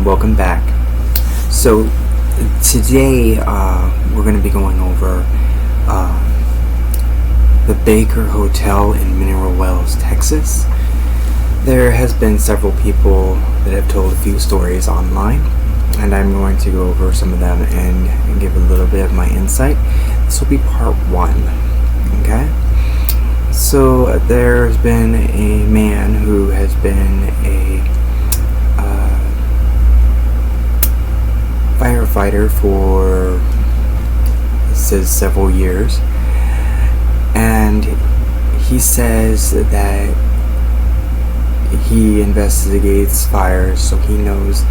welcome back. So today we're going to be going over the Baker Hotel in Mineral Wells, Texas. There has been several people that have told a few stories online, and I'm going to go over some of them and give a little bit of my insight. This will be part one. Okay? So there's been a man who has been a firefighter for, it says, several years, and he says that he investigates fires, so he knows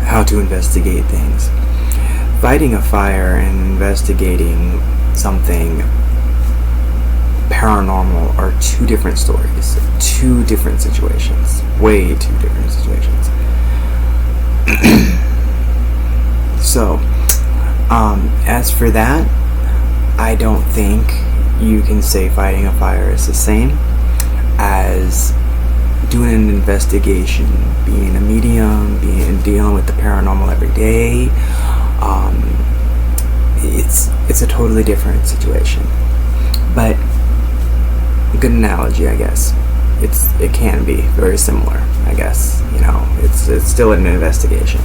how to investigate things. Fighting a fire and investigating something paranormal are two different stories, two different situations, way two different situations. So, as for that, I don't think you can say fighting a fire is the same as doing an investigation, being a medium, dealing with the paranormal every day. It's a totally different situation, but a good analogy, I guess. It can be very similar, I guess. You know, it's still an investigation.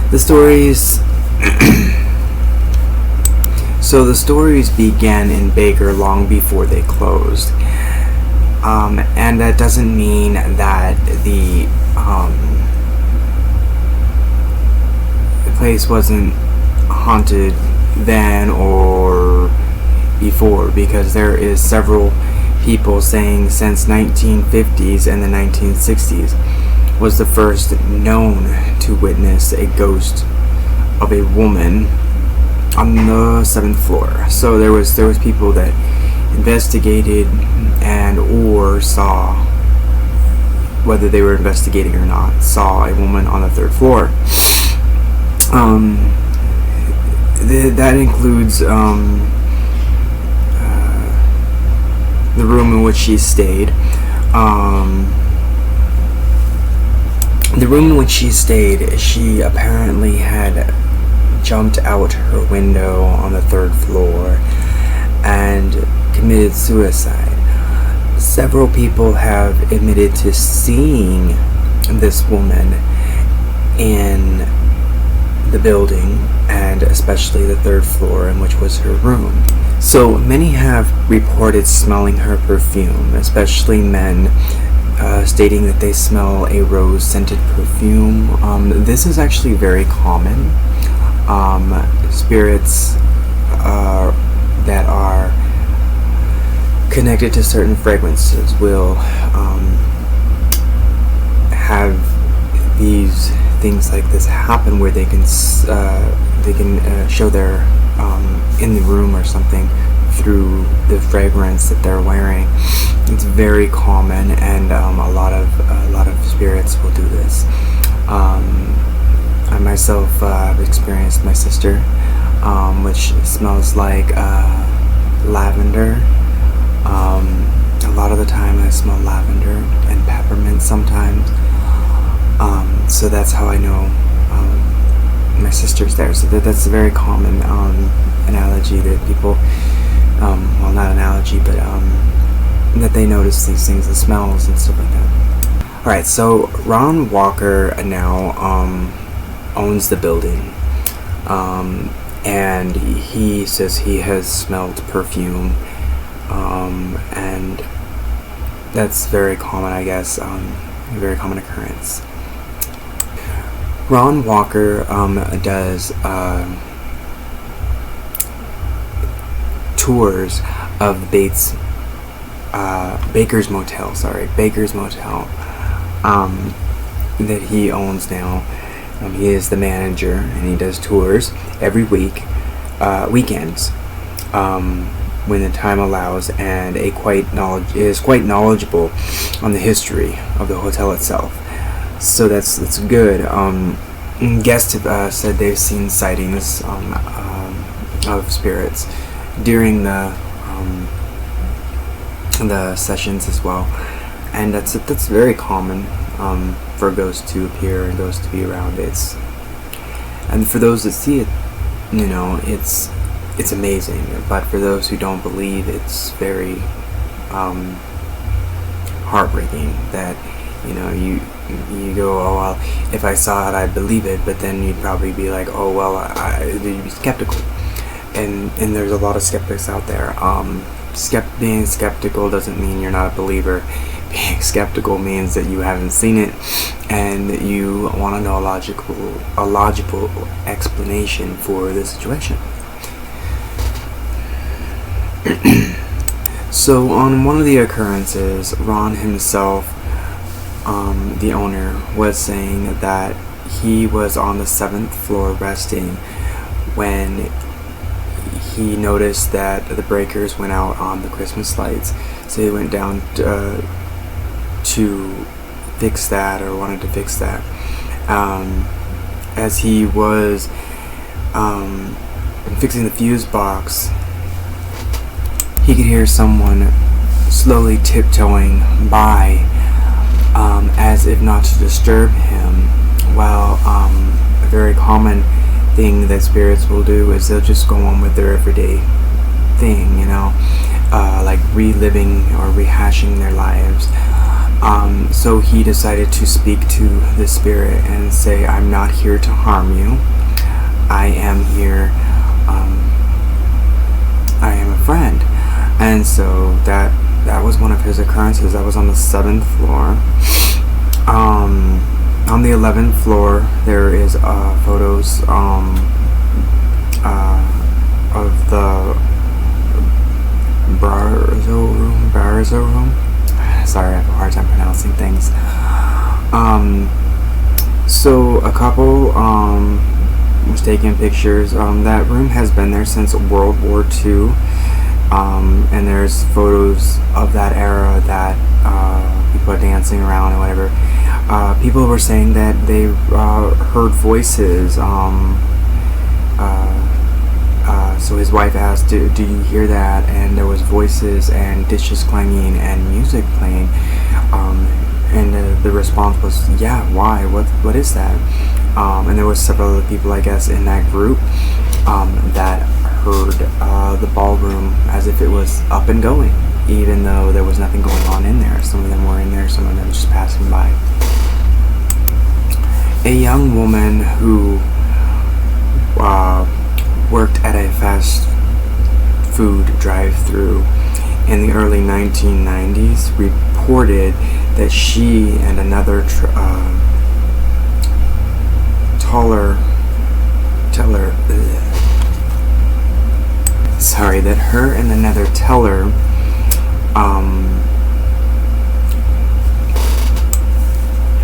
The stories. So the stories began in Baker long before they closed, and that doesn't mean that the place wasn't haunted then or before, because there is several people saying since 1950s and the 1960s was the first known to witness a ghost of a woman on the 7th floor. So there was people that investigated and or saw, whether they were investigating or not, saw a woman on the 3rd floor. That includes the room in which she stayed. The room in which she stayed, she apparently had jumped out her window on the 3rd floor and committed suicide. Several people have admitted to seeing this woman in the building, and especially the 3rd floor, in which was her room. So many have reported smelling her perfume, especially men, stating that they smell a rose-scented perfume. This is actually very common. Spirits that are connected to certain fragrances will have these things like this happen, where they can show their in the room or something through the fragrance that they're wearing. It's very common, and a lot of spirits will do this. I myself have experienced my sister, which smells like lavender. A lot of the time I smell lavender and peppermint sometimes. So that's how I know my sister's there. So that's a very common analogy that people, well, not analogy, but that they notice these things, the smells and stuff like that. Alright, so Ron Walker now owns the building, and he says he has smelled perfume, and that's very common, I guess, a very common occurrence. Ron Walker does tours of Baker's Motel, that he owns now. He is the manager, and he does tours every week, weekends, when the time allows, and is quite knowledgeable on the history of the hotel itself. So that's good. Guests have said they've seen sightings of spirits during the sessions as well, and that's very common for ghosts to appear and ghosts to be around. And for those that see it, it's amazing. But for those who don't believe, it's very heartbreaking that you go, oh well, if I saw it I'd believe it, but then you'd probably be like, oh well, you'd be skeptical, and there's a lot of skeptics out there. Being skeptical doesn't mean you're not a believer. Being skeptical means that you haven't seen it and that you want to know a logical explanation for the situation. So on one of the occurrences, Ron himself, the owner, was saying that he was on the 7th floor resting when he noticed that the breakers went out on the Christmas lights. So he went down to fix that, or wanted to fix that. As he was fixing the fuse box, he could hear someone slowly tiptoeing by, as if not to disturb him. Well, a very common thing that spirits will do is they'll just go on with their everyday thing, like reliving or rehashing their lives. So he decided to speak to the spirit and say, I'm not here to harm you. I am here, I am a friend. And so that was one of his occurrences. That was on the 7th floor. On the 11th floor, there is photos of the Barzo room. Sorry, I have a hard time pronouncing things. So a couple was taking pictures. That room has been there since World War II. And there's photos of that era that people are dancing around and whatever. People were saying that they heard voices. So his wife asked, do you hear that? And there was voices and dishes clanging and music playing. And the response was, yeah, why? What is that? And there was several other people, I guess, in that group that heard the ballroom as if it was up and going, even though there was nothing going on in there. Some of them were in there, some of them just passing by. A young woman who worked at a fast food drive-thru in the early 1990s reported that she and another that her and another teller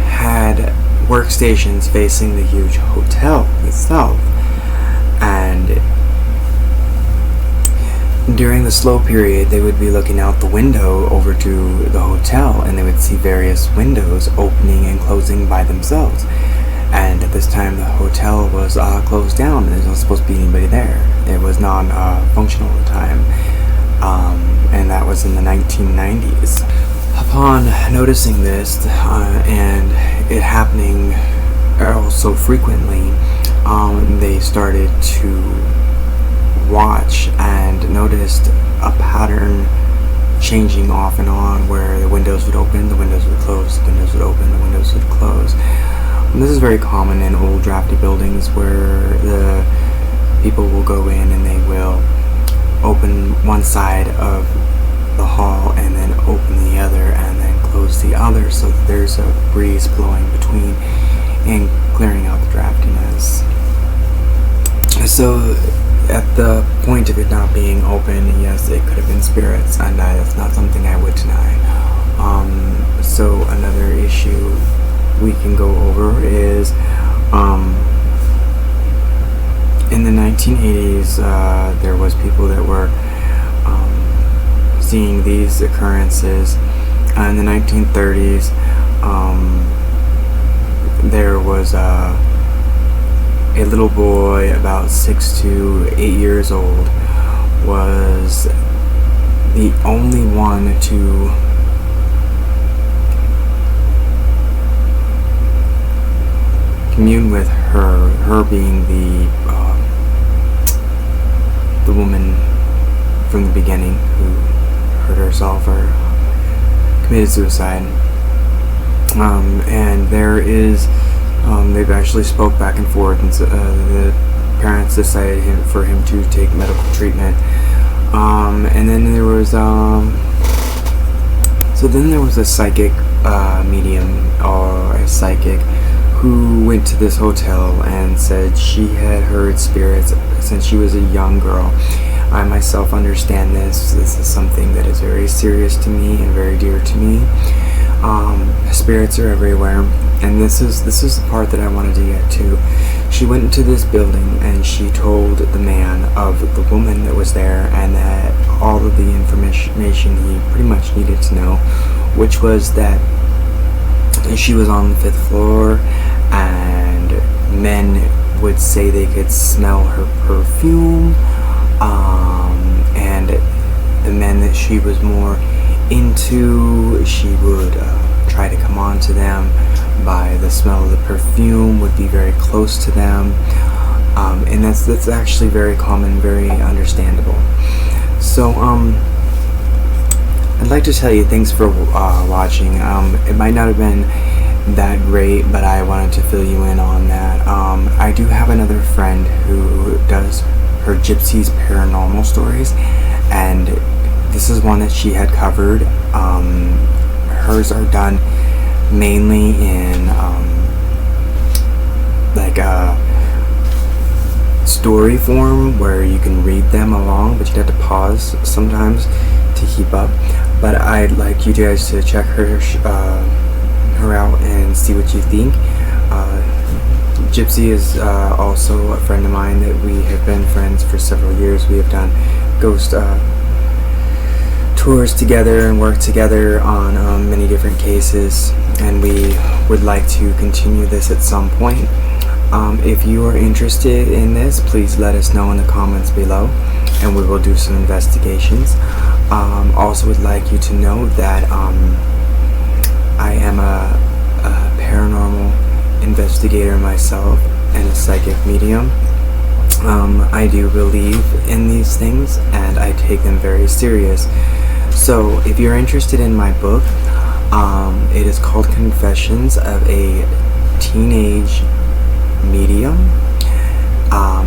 had workstations facing the huge hotel itself, and during the slow period they would be looking out the window over to the hotel, and they would see various windows opening and closing by themselves. And at this time the hotel was closed down and there's not supposed to be anybody there. It was non-functional at the time, and that was in the 1990s. Upon noticing this and it happening so frequently, they started to watch and noticed a pattern changing off and on, where the windows would open, the windows would close, the windows would open, the windows would close. And this is very common in old drafty buildings, where the people will go in and they will open one side of the hall and then open the other and then close the other, so that there's a breeze blowing between and clearing out the draftiness. So at the point of it not being open, yes, it could have been spirits, and that's not something I would deny. So another issue we can go over is in the 1980s there was people that were seeing these occurrences. In the 1930s there was a little boy about 6 to 8 years old was the only one to commune with her. Her being the woman from the beginning who hurt herself or committed suicide. And there is, they've actually spoke back and forth, and the parents decided for him to take medical treatment. And then there was, so then there was a psychic medium or a psychic who went to this hotel and said she had heard spirits since she was a young girl. I myself understand this. This is something that is very serious to me and very dear to me. Spirits are everywhere, and this is the part that I wanted to get to. She went into this building and she told the man of the woman that was there, and that all of the information he pretty much needed to know, which was that she was on the 5th floor, and men would say they could smell her perfume, and the men that she was more into, she would try to come on to them by the smell of the perfume, would be very close to them, and that's actually very common, very understandable. So I'd like to tell you thanks for watching. It might not have been that great, but I wanted to fill you in on that. I do have another friend who does her Gypsy's paranormal stories, and this is one that she had covered. Hers are done mainly in like a story form where you can read them along, but you'd have to pause sometimes to keep up. But I'd like you guys to check her out and see what you think. Gypsy is also a friend of mine that we have been friends for several years. We have done ghost tours together and worked together on many different cases, and we would like to continue this at some point. If you are interested in this, please let us know in the comments below, and we will do some investigations. Also would like you to know that I am a paranormal investigator myself and a psychic medium. I do believe in these things, and I take them very serious. So if you're interested in my book, it is called Confessions of a Teenage Medium.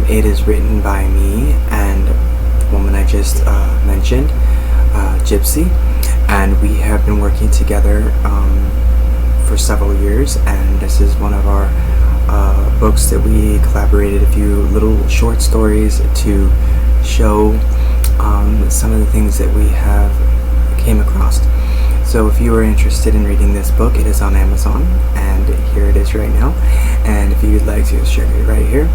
It is written by me and the woman I just mentioned, Gypsy, and we have been working together for several years, and this is one of our books that we collaborated a few little short stories to show some of the things that we have came across. So if you are interested in reading this book, it is on Amazon, and here it is right now. And if you would like to, check it right here.